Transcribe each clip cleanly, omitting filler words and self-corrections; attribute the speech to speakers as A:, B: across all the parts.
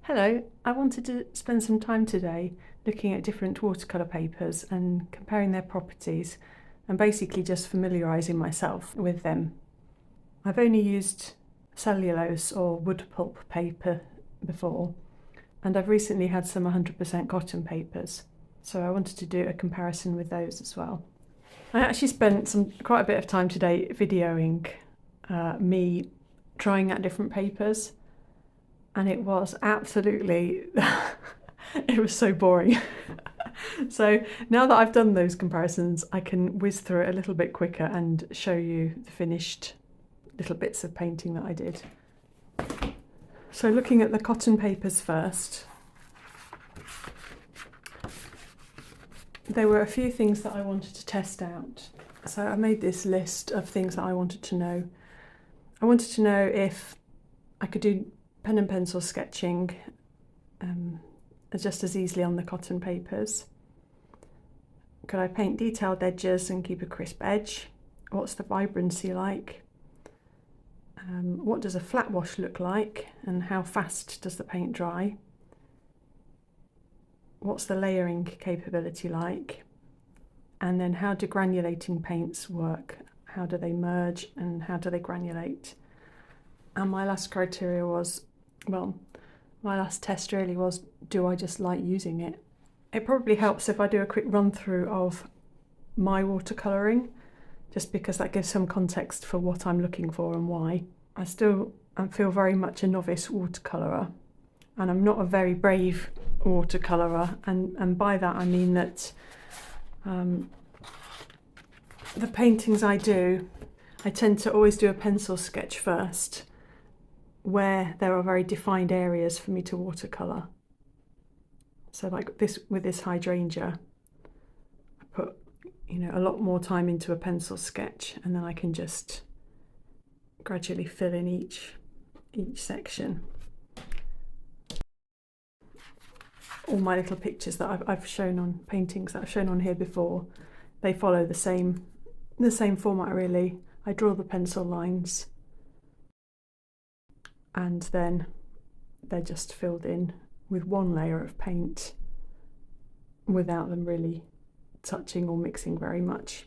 A: Hello, I wanted to spend some time today looking at different watercolour papers and comparing their properties and basically just familiarising myself with them. I've only used cellulose or wood pulp paper before, and I've recently had some 100% cotton papers, so I wanted to do a comparison with those as well. I actually spent quite a bit of time today videoing me trying out different papers, and it was absolutely, it was so boring. So now that I've done those comparisons, I can whiz through it a little bit quicker and show you the finished little bits of painting that I did. So looking at the cotton papers first, there were a few things that I wanted to test out. So I made this list of things that I wanted to know. I wanted to know if I could do pen and pencil sketching just as easily on the cotton papers. Could I paint detailed edges and keep a crisp edge? What's the vibrancy like? What does a flat wash look like, and how fast does the paint dry? What's the layering capability like? And then how do granulating paints work? How do they merge and how do they granulate? And my last criteria was, well, my last test really was, do I just like using it? It probably helps if I do a quick run through of my watercolouring, just because that gives some context for what I'm looking for and why. I feel very much a novice watercolorer, and I'm not a very brave watercolorer, and by that I mean that the paintings I do, I tend to always do a pencil sketch first, where there are very defined areas for me to watercolour. So like this, with this hydrangea, I put, a lot more time into a pencil sketch, and then I can just gradually fill in each section. All my little pictures that I've shown on paintings that I've shown on here before, they follow the same format really. I draw the pencil lines, and then they're just filled in with one layer of paint without them really touching or mixing very much.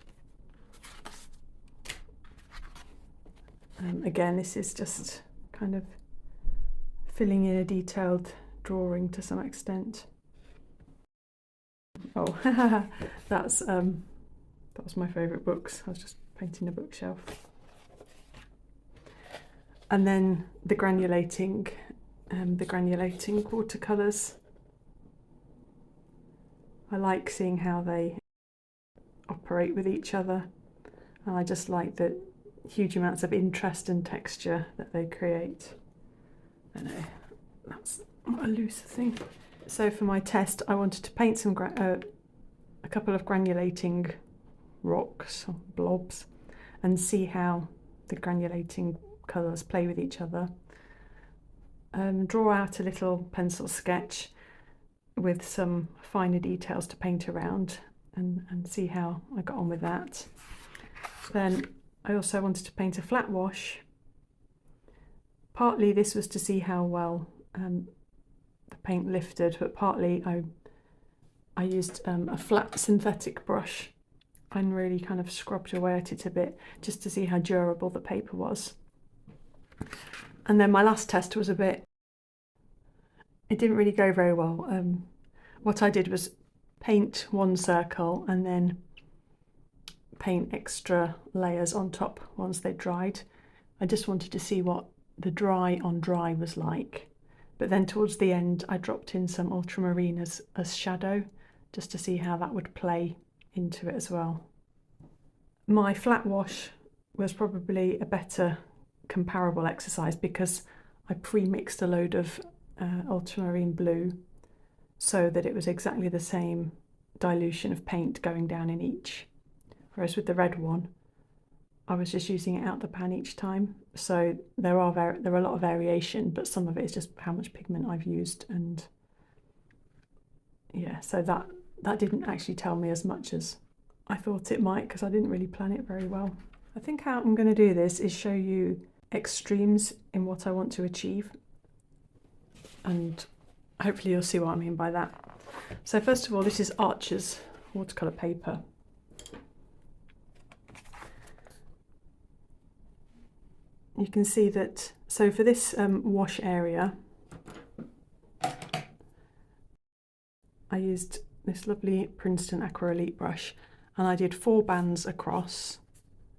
A: Again, this is just kind of filling in a detailed drawing to some extent. Oh, that was my favourite books. I was just painting a bookshelf. And then the granulating watercolours. I like seeing how they operate with each other, and I just like the huge amounts of interest and texture that they create. I know, that's a looser thing. So for my test, I wanted to paint a couple of granulating rocks or blobs and see how the granulating colours play with each other. Draw out a little pencil sketch with some finer details to paint around, and see how I got on with that. Then I also wanted to paint a flat wash. Partly this was to see how well the paint lifted, but partly I used a flat synthetic brush and really kind of scrubbed away at it a bit just to see how durable the paper was. And then my last test was it didn't really go very well. What I did was paint one circle and then paint extra layers on top once they dried. I just wanted to see what the dry on dry was like. But then towards the end I dropped in some ultramarine as shadow, just to see how that would play into it as well. My flat wash was probably a better comparable exercise because I pre-mixed a load of ultramarine blue so that it was exactly the same dilution of paint going down in each. Whereas with the red one, I was just using it out the pan each time. So there are a lot of variation, but some of it is just how much pigment I've used, and yeah, so that didn't actually tell me as much as I thought it might, because I didn't really plan it very well. I think how I'm going to do this is show you extremes in what I want to achieve and hopefully you'll see what I mean by that. So first of all, this is Etchr's watercolour paper. You can see that, so for this wash area, I used this lovely Princeton Aqua Elite brush, and I did 4 bands across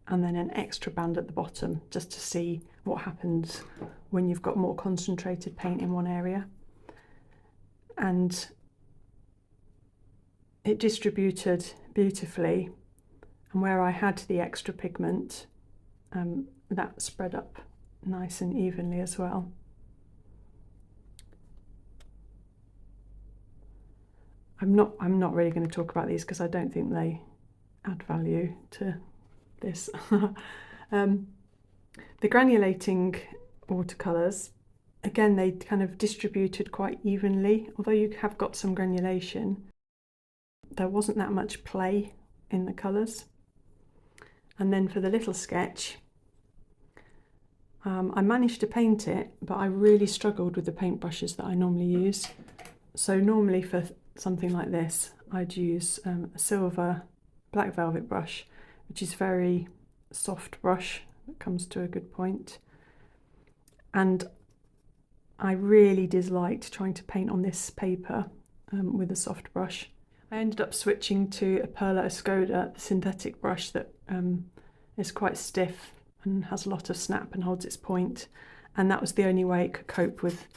A: and then an extra band at the bottom, just to see what happens when you've got more concentrated paint in one area. And it distributed beautifully, and where I had the extra pigment, that spread up nice and evenly as well. I'm not really going to talk about these because I don't think they add value to this. The granulating watercolours, again, they kind of distributed quite evenly. Although you have got some granulation, there wasn't that much play in the colours. And then for the little sketch, I managed to paint it, but I really struggled with the paintbrushes that I normally use. So normally for something like this, I'd use a silver black velvet brush, which is a very soft brush that comes to a good point. And I really disliked trying to paint on this paper with a soft brush. I ended up switching to a Perla Escoda synthetic brush that is quite stiff and has a lot of snap and holds its point, and that was the only way it could cope with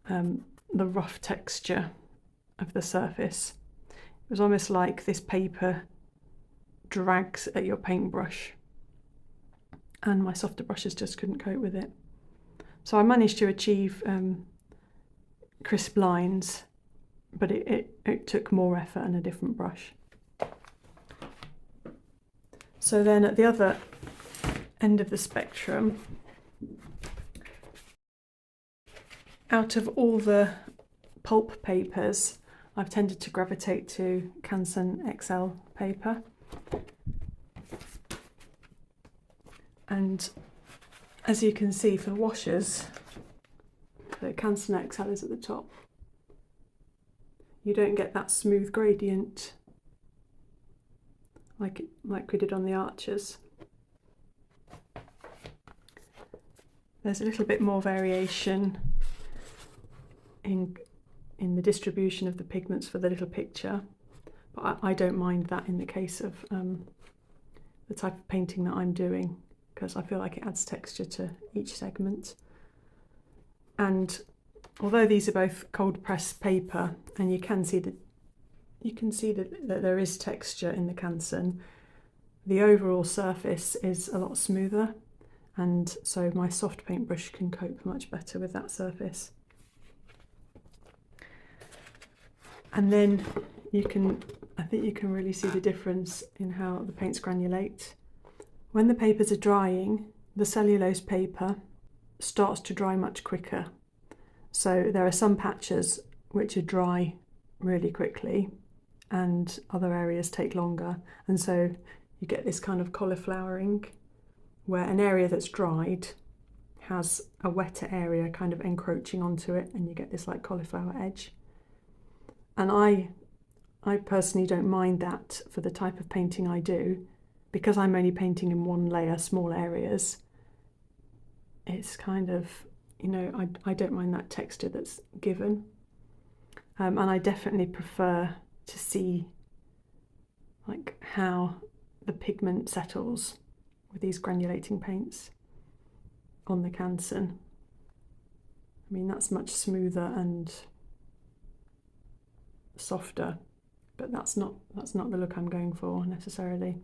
A: the rough texture of the surface. It was almost like this paper drags at your paintbrush, and my softer brushes just couldn't cope with it. So I managed to achieve crisp lines, but it took more effort and a different brush. So then at the other end of the spectrum, out of all the pulp papers, I've tended to gravitate to Canson XL paper. And as you can see, for washers, the Canson XL is at the top. You don't get that smooth gradient like we did on the Etchrs. There's a little bit more variation in the distribution of the pigments for the little picture, but I don't mind that in the case of the type of painting that I'm doing, because I feel like it adds texture to each segment. And although these are both cold pressed paper, and you can see that there is texture in the Canson, the overall surface is a lot smoother, and so my soft paintbrush can cope much better with that surface. And then I think you can really see the difference in how the paints granulate. When the papers are drying, the cellulose paper starts to dry much quicker. So there are some patches which are dry really quickly and other areas take longer. And so you get this kind of cauliflowering, where an area that's dried has a wetter area kind of encroaching onto it, and you get this like cauliflower edge. And I personally don't mind that for the type of painting I do, because I'm only painting in one layer, small areas. It's kind of, I don't mind that texture that's given. And I definitely prefer to see like how the pigment settles with these granulating paints on the Canson. I mean, that's much smoother and softer, but that's not the look I'm going for necessarily.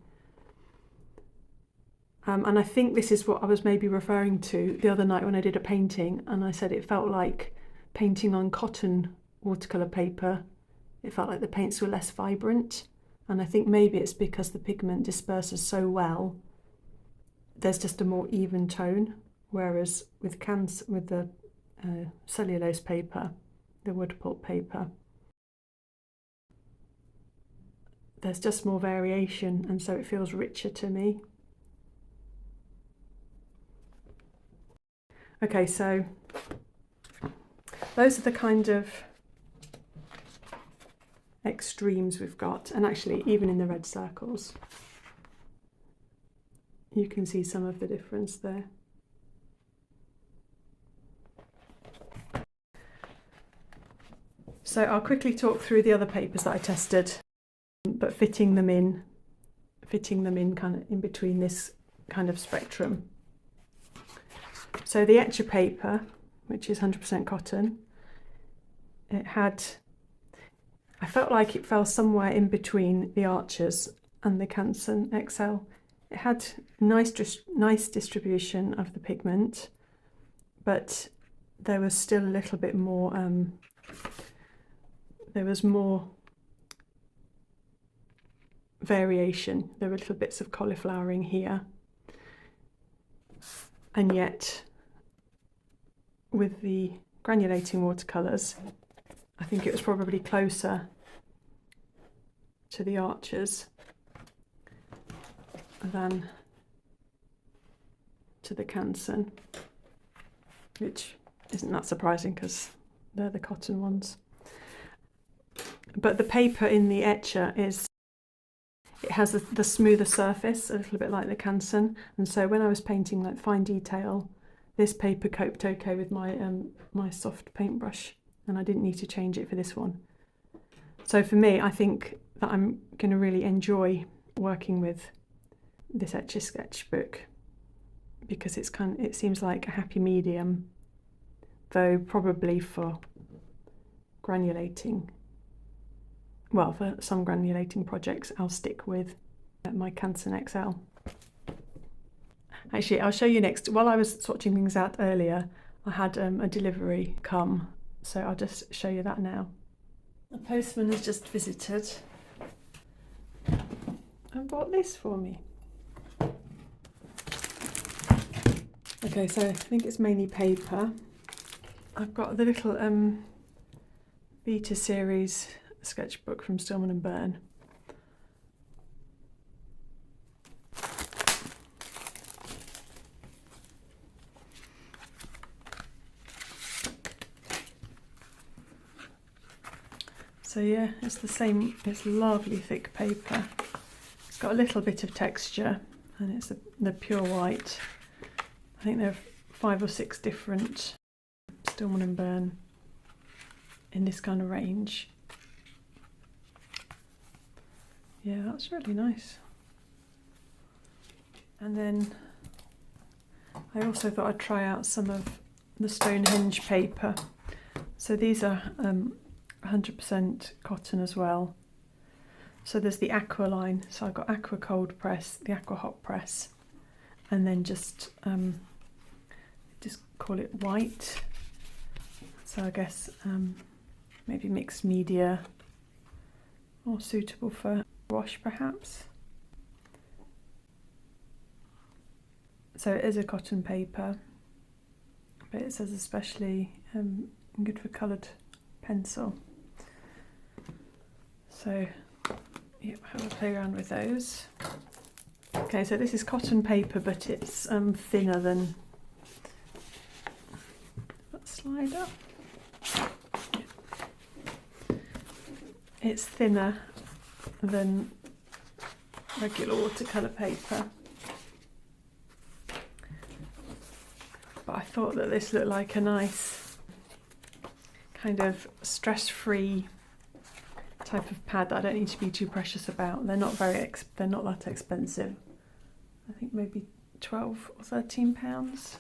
A: And I think this is what I was maybe referring to the other night when I did a painting, and I said it felt like painting on cotton watercolour paper. It felt like the paints were less vibrant, and I think maybe it's because the pigment disperses so well. There's just a more even tone, whereas with the cellulose paper, the wood pulp paper, there's just more variation, and so it feels richer to me. Okay, so those are the kind of extremes we've got, and actually even in the red circles you can see some of the difference there. So I'll quickly talk through the other papers that I tested, but fitting them in kind of in between this kind of spectrum. So the Etchr paper, which is 100% cotton, I felt like it fell somewhere in between the Archers and the Canson XL. It had nice distribution of the pigment, but there was still a little bit more, there was more variation. There were little bits of cauliflowering here, and yet with the granulating watercolours I think it was probably closer to the Archers than to the Canson, which isn't that surprising because they're the cotton ones. But the paper in the Etchr it has the smoother surface, a little bit like the Canson, and so when I was painting like fine detail, this paper coped okay with my my soft paintbrush, and I didn't need to change it for this one. So for me, I think that I'm going to really enjoy working with this Etchr sketchbook because it seems like a happy medium, though probably for granulating. Well, for some granulating projects, I'll stick with my Canson XL. Actually, I'll show you next. While I was swatching things out earlier, I had a delivery come, so I'll just show you that now. The postman has just visited and bought this for me. Okay, so I think it's mainly paper. I've got the little Beta series sketchbook from Stillman Burn. So yeah, it's the same, it's lovely thick paper. It's got a little bit of texture and it's the pure white. I think there are 5 or 6 different Stillman Burn in this kind of range. Yeah, that's really nice. And then I also thought I'd try out some of the Stonehenge paper. So these are 100% cotton as well. So there's the Etchr line. So I've got Etchr cold press, the Etchr hot press, and then just call it white. So I guess maybe mixed media, more suitable for wash perhaps. So it is a cotton paper, but it says especially good for coloured pencil. So yeah, have a play around with those. Okay, so this is cotton paper, but it's thinner than that slider. It's thinner than regular watercolour paper, but I thought that this looked like a nice kind of stress-free type of pad that I don't need to be too precious about. They're not they're not that expensive. I think maybe 12 or 13 pounds.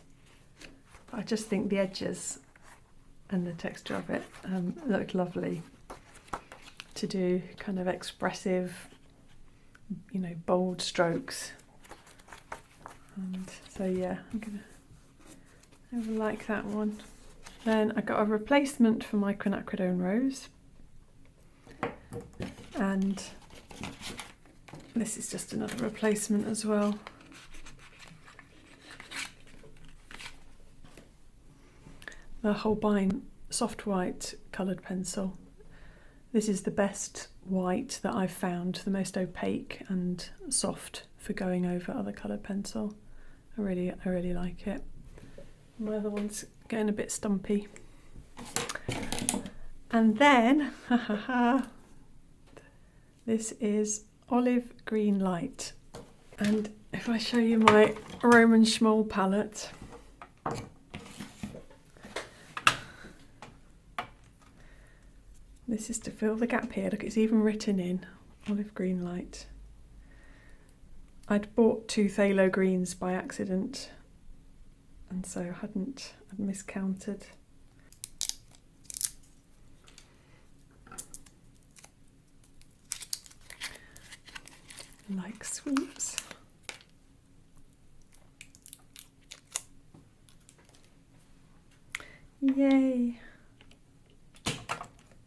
A: But I just think the edges and the texture of it looked lovely to do kind of expressive, you know, bold strokes. And so yeah, I really like that one. Then I got a replacement for my quinacridone rose, and this is just another replacement as well. The Holbein soft white coloured pencil. This is the best white that I've found, the most opaque and soft for going over other coloured pencil. I really like it. My other one's getting a bit stumpy. And then, This is Olive Green Light, and if I show you my Roman Szmal palette, this is to fill the gap here. Look, it's even written in Olive Green Light. I'd bought 2 phthalo greens by accident, and so I'd miscounted. Like sweeps. Yay!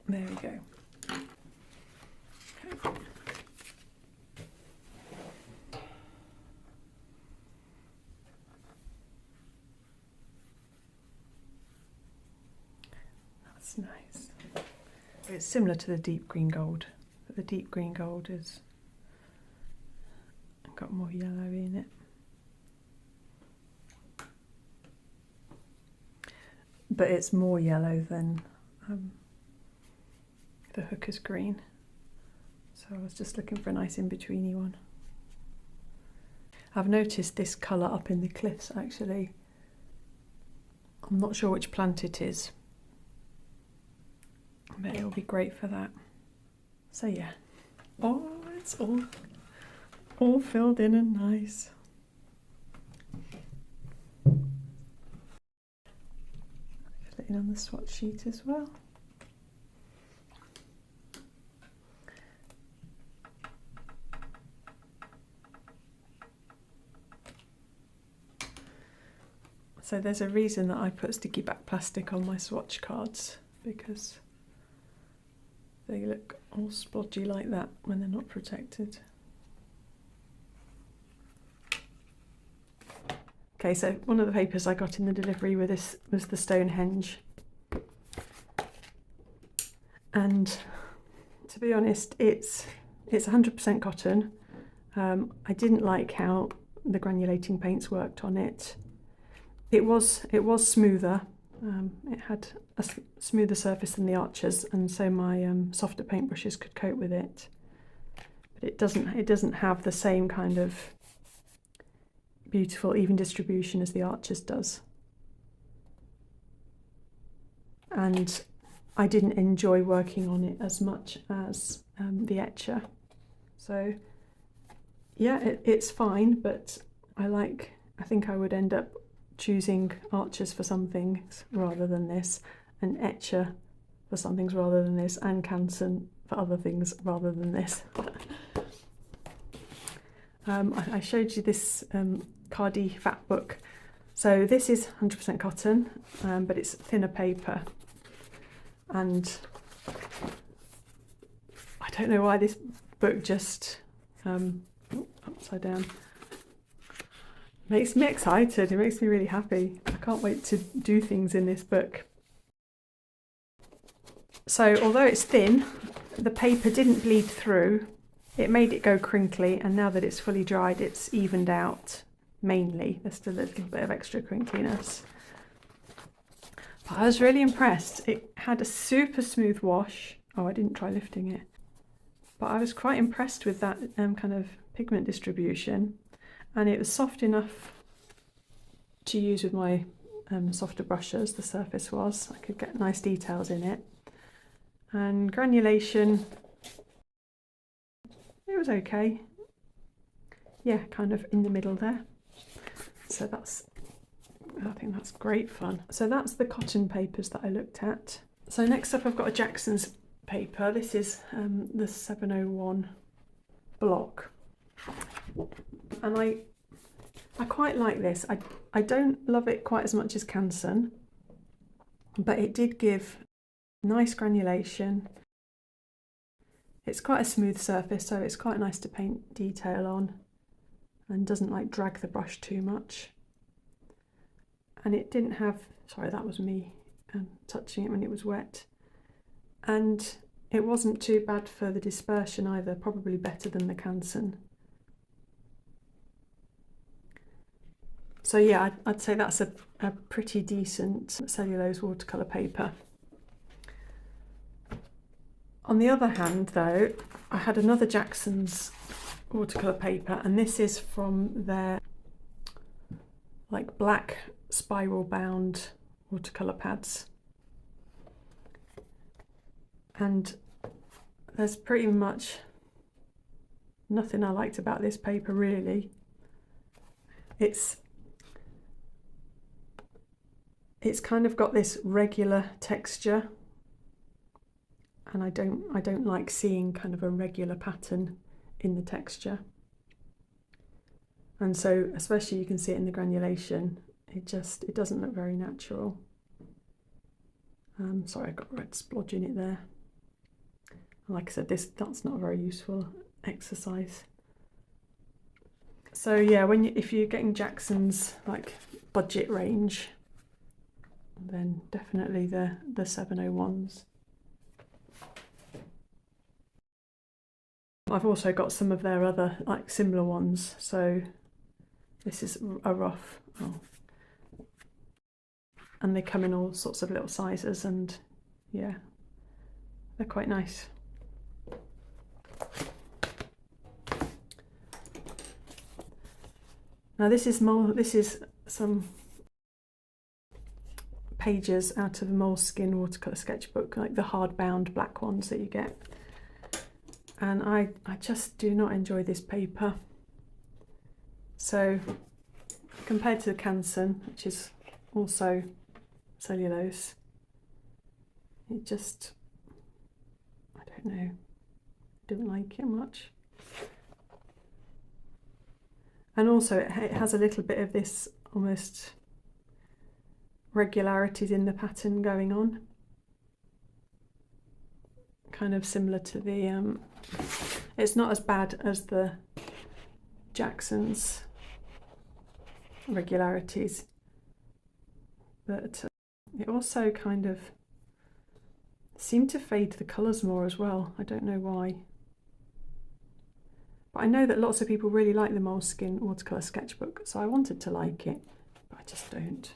A: There we go. Okay. That's nice. It's similar to the deep green gold, but the deep green gold is got more yellow in it. But it's more yellow than the Hooker's green. So I was just looking for a nice in-betweeny one. I've noticed this colour up in the cliffs actually. I'm not sure which plant it is, but it'll be great for that. So yeah. Oh, it's all filled in and nice. Fill it in on the swatch sheet as well. So there's a reason that I put sticky back plastic on my swatch cards, because they look all splodgy like that when they're not protected. Okay, so one of the papers I got in the delivery with this was the Stonehenge. And to be honest, it's 100% cotton. I didn't like how the granulating paints worked on it. It was smoother. It had a smoother surface than the Archers, and so my softer paintbrushes could cope with it. But it doesn't have the same kind of beautiful even distribution as the Archers does, and I didn't enjoy working on it as much as the Etchr. So yeah, it's fine, but I think I would end up choosing Archers for some things rather than this, and Etchr for some things rather than this, and Canson for other things rather than this. I showed you this Khadi Fat Book. So this is 100% cotton, but it's thinner paper. And I don't know why this book just, upside down, makes me excited. It makes me really happy. I can't wait to do things in this book. So although it's thin, the paper didn't bleed through. It made it go crinkly, and now that it's fully dried, it's evened out mainly. There's still a little bit of extra crinkliness. But I was really impressed. It had a super smooth wash. Oh, I didn't try lifting it. But I was quite impressed with that kind of pigment distribution. And it was soft enough to use with my softer brushes, the surface was. I could get nice details in it. And granulation, it was okay. Yeah, kind of in the middle there. So I think that's great fun. So that's the cotton papers that I looked at. So next up I've got a Jackson's paper. This is the 701 block. And I quite like this. I don't love it quite as much as Canson, but it did give nice granulation. It's quite a smooth surface, so it's quite nice to paint detail on, and doesn't like drag the brush too much. And it didn't have, sorry, that was me touching it when it was wet. And it wasn't too bad for the dispersion either, probably better than the Canson. So yeah, I'd say that's a pretty decent cellulose watercolour paper. On the other hand though, I had another Jackson's watercolour paper, and this is from their like black spiral bound watercolour pads. And there's pretty much nothing I liked about this paper really. It's kind of got this regular texture, and I don't like seeing kind of a regular pattern in the texture. And so especially you can see it in the granulation, it doesn't look very natural. Sorry, I got red splodge in it there. Like I said, that's not a very useful exercise. So yeah, if you're getting Jackson's like budget range, then definitely the 701s. I've also got some of their other like similar ones. So this is a rough, and they come in all sorts of little sizes, and yeah, they're quite nice. Now this is some pages out of the Moleskine watercolour sketchbook, like the hardbound black ones that you get. And I just do not enjoy this paper. So compared to the Canson, which is also cellulose, it just, I don't know, don't like it much. And also it has a little bit of this almost regularities in the pattern going on, kind of similar to the it's not as bad as the Jackson's regularities, but it also kind of seemed to fade the colours more as well. I don't know why, but I know that lots of people really like the Moleskine watercolour sketchbook, so I wanted to like it, but I just don't.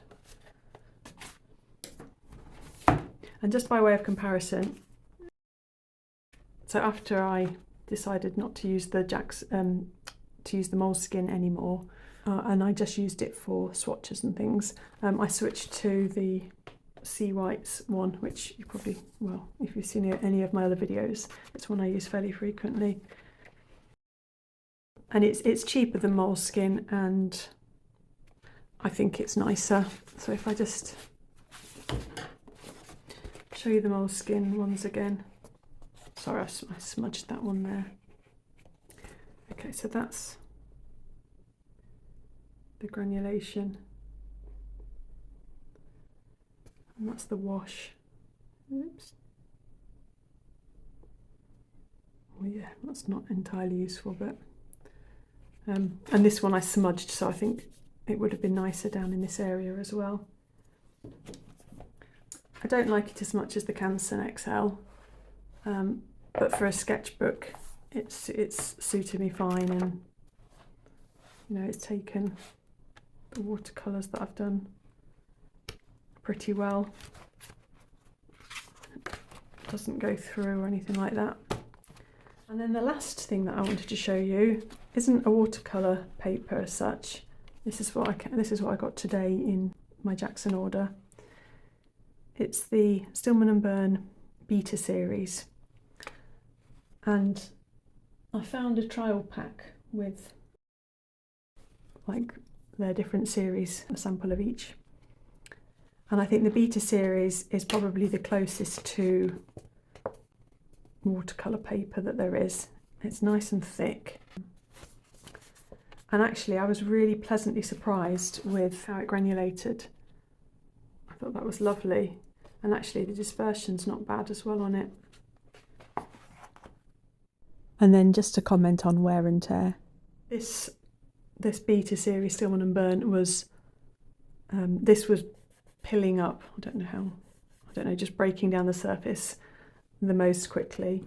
A: And just by way of comparison, so after I decided not to use the Moleskine anymore, and I just used it for swatches and things, I switched to the Seawhites one, which you probably, well, if you've seen any of my other videos, it's one I use fairly frequently. And it's cheaper than Moleskine, and I think it's nicer. So if I just show you the Moleskine ones again. Sorry, I smudged that one there. Okay, so that's the granulation, and that's the wash. Oops. Oh yeah, that's not entirely useful, but and this one I smudged, so I think it would have been nicer down in this area as well. I don't like it as much as the Canson XL, but for a sketchbook it's suited me fine, and you know, it's taken the watercolours that I've done pretty well. It doesn't go through or anything like that. And then the last thing that I wanted to show you isn't a watercolour paper as such. This is what I got today in my Jackson order. It's the Stillman Burn Beta series, and I found a trial pack with like their different series, a sample of each, and I think the Beta series is probably the closest to watercolour paper that there is. It's nice and thick, and actually I was really pleasantly surprised with how it granulated. I thought that was lovely, and actually the dispersion's not bad as well on it. And then just to comment on wear and tear, this Beta series Stillman Burn was this was pilling up. I don't know, just breaking down the surface the most quickly.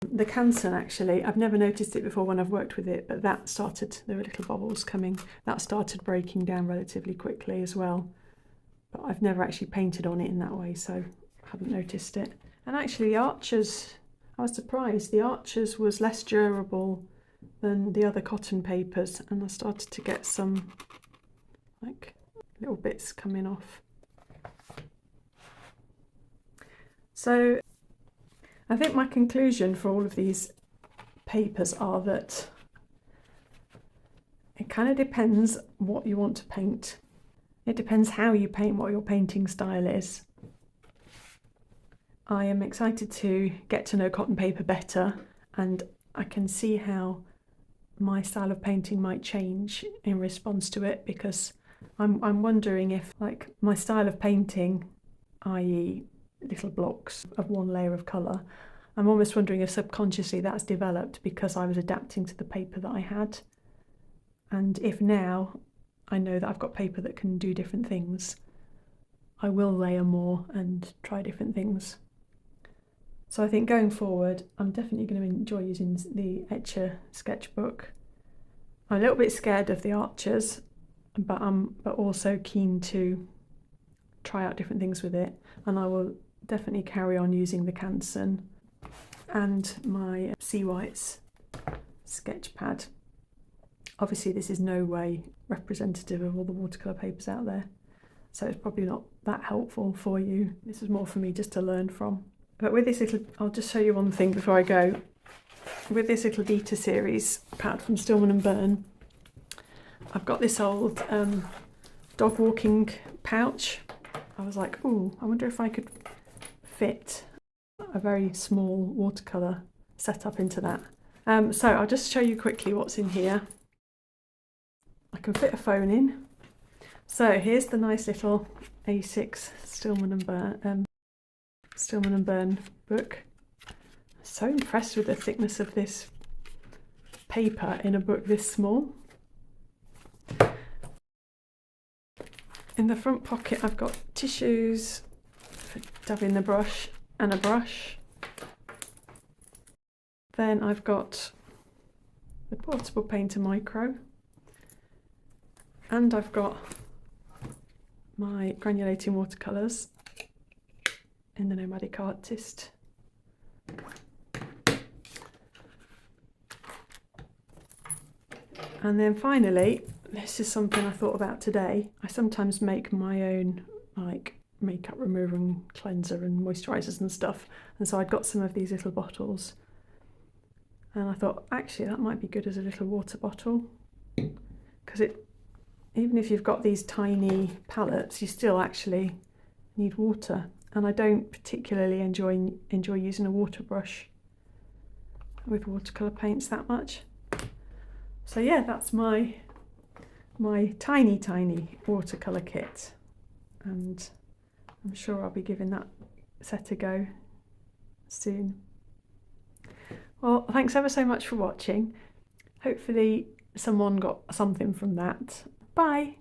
A: The Canson, actually, I've never noticed it before when I've worked with it, but that started, there were little bubbles coming, that started breaking down relatively quickly as well. But I've never actually painted on it in that way, so I haven't noticed it. And actually the Etchr's, I was surprised. The Etchr was less durable than the other cotton papers, and I started to get some like little bits coming off. So I think my conclusion for all of these papers are that it kind of depends what you want to paint. It depends how you paint, what your painting style is. I am excited to get to know cotton paper better, and I can see how my style of painting might change in response to it, because I'm wondering if, like, my style of painting, i.e. little blocks of one layer of colour, I'm almost wondering if subconsciously that's developed because I was adapting to the paper that I had. And if now I know that I've got paper that can do different things, I will layer more and try different things. So I think going forward, I'm definitely going to enjoy using the Etchr sketchbook. I'm a little bit scared of the Etchrs, but I'm also keen to try out different things with it. And I will definitely carry on using the Canson and my Seawhites sketch pad. Obviously this is no way representative of all the watercolour papers out there, so it's probably not that helpful for you. This is more for me just to learn from. But with this little, I'll just show you one thing before I go. With this little Etchr series pad from Stillman Burn, I've got this old dog walking pouch. I was like, ooh, I wonder if I could fit a very small watercolour setup into that. So I'll just show you quickly what's in here. I can fit a phone in. So here's the nice little A6 Stillman Burn book. So impressed with the thickness of this paper in a book this small. In the front pocket I've got tissues for dabbing the brush and a brush. Then I've got the portable painter micro, and I've got my granulating watercolours in the Nomadic Artist. And then finally, this is something I thought about today. I sometimes make my own like makeup remover and cleanser and moisturisers and stuff, and so I'd got some of these little bottles, and I thought actually that might be good as a little water bottle, because even if you've got these tiny pallets, you still actually need water, and I don't particularly enjoy using a water brush with watercolour paints that much. So yeah, that's my tiny watercolour kit, and I'm sure I'll be giving that set a go soon. Well, thanks ever so much for watching. Hopefully someone got something from that. Bye!